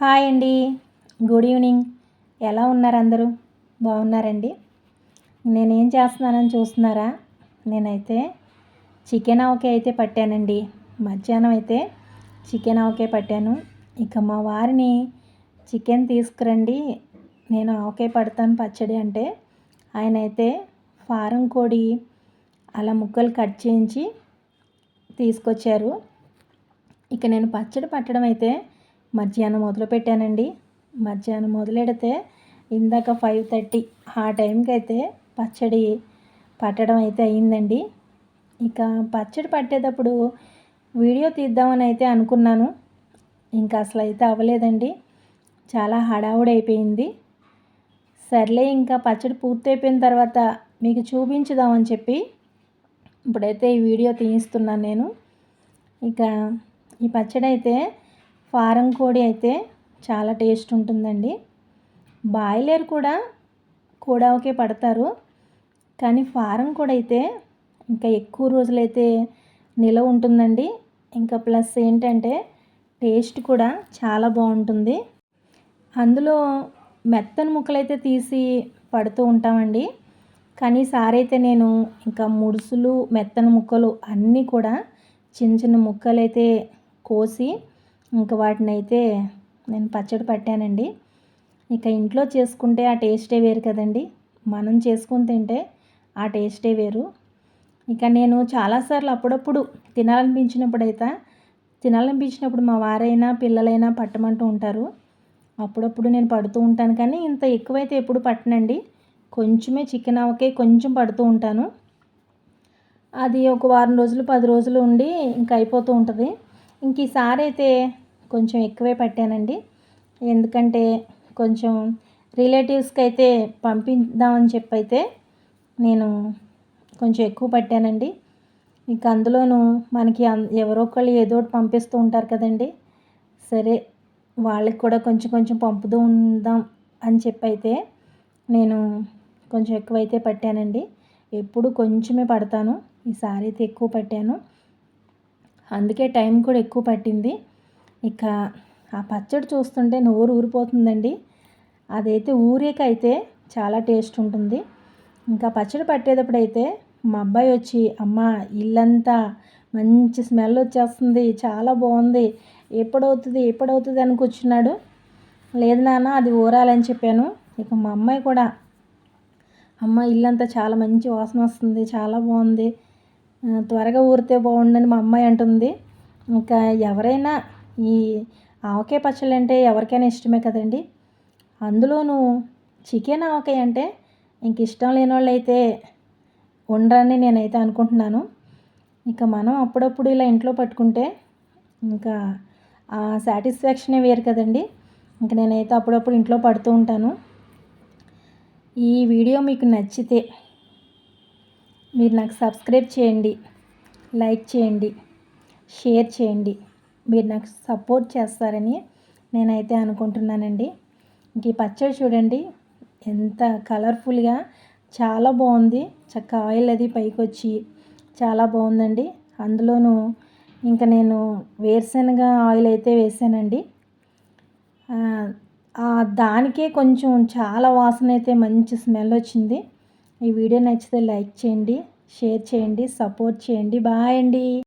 Hi అండి. Good evening. ఎలా ఉన్నారు అందరూ? బాగున్నారండి? నేనేం చేస్తున్నానని చూస్తున్నారా? నేనైతే చికెన్ ఆవకాయ అయితే పట్టానండి. మధ్యాహ్నం అయితే చికెన్ ఆవకాయ పట్టాను. ఇక మా వారిని చికెన్ తీసుకురండి, నేను ఆవకాయ పడతాను పచ్చడి అంటే, ఆయనైతే ఫారం కోడి అలా ముక్కలు కట్ చేయించి తీసుకొచ్చారు. ఇక నేను పచ్చడి పట్టడం అయితే మధ్యాహ్నం మొదలుపెట్టానండి. మధ్యాహ్నం మొదలెడితే ఇందాక 5:30 ఆ టైంకి అయితే పచ్చడి పట్టడం అయితే అయిందండి. ఇక పచ్చడి పట్టేటప్పుడు వీడియో తీద్దామని అయితే అనుకున్నాను. ఇంకా అసలు అయితే అవ్వలేదండి. చాలా హడావుడి అయిపోయింది. సర్లే ఇంకా పచ్చడి పూర్తయిపోయిన తర్వాత మీకు చూపించుదామని చెప్పి ఇప్పుడైతే ఈ వీడియో తీస్తున్నాను నేను. ఇక ఈ పచ్చడి అయితే ఫారం కోడి అయితే చాలా టేస్ట్ ఉంటుందండి. బాయిలర్ కూడా కోడావకే పడతారు, కానీ ఫారం కోడి అయితే ఇంకా ఎక్కువ రోజులైతే నిలవ ఉంటుందండి. ఇంకా ప్లస్ ఏంటంటే టేస్ట్ కూడా చాలా బాగుంటుంది. అందులో మెత్తని ముక్కలైతే తీసి పడుతూ ఉంటామండి. కానీ ఈసారి అయితే నేను ఇంకా ముడుసులు మెత్తని ముక్కలు అన్నీ కూడా చిన్న చిన్న ముక్కలైతే కోసి ఇంకా వాటినైతే నేను పచ్చడి పట్టానండి. ఇక ఇంట్లో చేసుకుంటే ఆ టేస్టే వేరు కదండి. మనం చేసుకుని తింటే ఆ టేస్టే వేరు. ఇక నేను చాలాసార్లు అప్పుడప్పుడు తినాలనిపించినప్పుడు మా వారైనా పిల్లలైనా పట్టమంటూ ఉంటారు. అప్పుడప్పుడు నేను పడుతూ ఉంటాను, కానీ ఇంత ఎక్కువైతే ఎప్పుడు పట్టనండి. కొంచెమే చికెన్ ఆవకాయ కొంచెం పడుతూ ఉంటాను. అది ఒక వారం రోజులు 10 రోజులు ఉండి ఇంకా అయిపోతూ ఉంటుంది. ఇంక ఈసారి అయితే కొంచెం ఎక్కువే పట్టానండి. ఎందుకంటే కొంచెం రిలేటివ్స్కి అయితే పంపిద్దామని చెప్పి అయితే నేను కొంచెం ఎక్కువ పట్టానండి. ఇంకా అందులోనూ మనకి ఎవరో ఒకళ్ళు ఏదో ఒకటి పంపిస్తూ ఉంటారు కదండి. సరే వాళ్ళకి కూడా కొంచెం కొంచెం పంపుతూ ఉందాం అని చెప్పి అయితే నేను కొంచెం ఎక్కువైతే పట్టానండి. ఎప్పుడు కొంచెమే పడతాను, ఈసారి అయితే ఎక్కువ పట్టాను. అందుకే టైం కూడా ఎక్కువ పట్టింది. ఇక ఆ పచ్చడి చూస్తుంటే నోరు ఊరిపోతుందండి. అదైతే ఊరేకైతే చాలా టేస్ట్ ఉంటుంది. ఇంకా పచ్చడి పట్టేటప్పుడు అయితే మా అబ్బాయి వచ్చి, అమ్మ ఇల్లంతా మంచి స్మెల్ వచ్చేస్తుంది, చాలా బాగుంది, ఎప్పుడవుతుంది అని కూర్చున్నాడు. లేదు నాన్న అది ఊరాలని చెప్పాను. ఇక మా అమ్మాయి కూడా, అమ్మ ఇల్లంతా చాలా మంచి వాసన వస్తుంది, చాలా బాగుంది, త్వరగా ఊరితే బాగుండని మా అమ్మాయి అంటుంది. ఇంకా ఎవరైనా ఈ ఆవకాయ పచ్చళ్ళు అంటే ఎవరికైనా ఇష్టమే కదండి. అందులోనూ చికెన్ ఆవకాయ అంటే ఇంక ఇష్టం లేని వాళ్ళు అయితే ఉండరని నేనైతే అనుకుంటున్నాను. ఇక మనం అప్పుడప్పుడు ఇలా ఇంట్లో పట్టుకుంటే ఇంకా ఆ సాటిస్ఫాక్షనే వేరు కదండి. ఇంక నేనైతే అప్పుడప్పుడు ఇంట్లో పడుతూ ఉంటాను. ఈ వీడియో మీకు నచ్చితే మీరు నాకు సబ్స్క్రైబ్ చేయండి, లైక్ చేయండి, షేర్ చేయండి. మీరు నాకు సపోర్ట్ చేస్తారని నేనైతే అనుకుంటున్నానండి. ఇంక ఈ పచ్చడి చూడండి ఎంత కలర్ఫుల్గా చాలా బాగుంది. చక్కగా ఆయిల్ అది పైకి వచ్చి చాలా బాగుందండి. అందులోనూ ఇంకా నేను వేరుశనగ ఆయిల్ అయితే వేసానండి. దానికే కొంచెం చాలా వాసన అయితే మంచి స్మెల్ వచ్చింది. ఈ వీడియో నచ్చితే లైక్ చేయండి, షేర్ చేయండి, సపోర్ట్ చేయండి. బాయ్ అండి.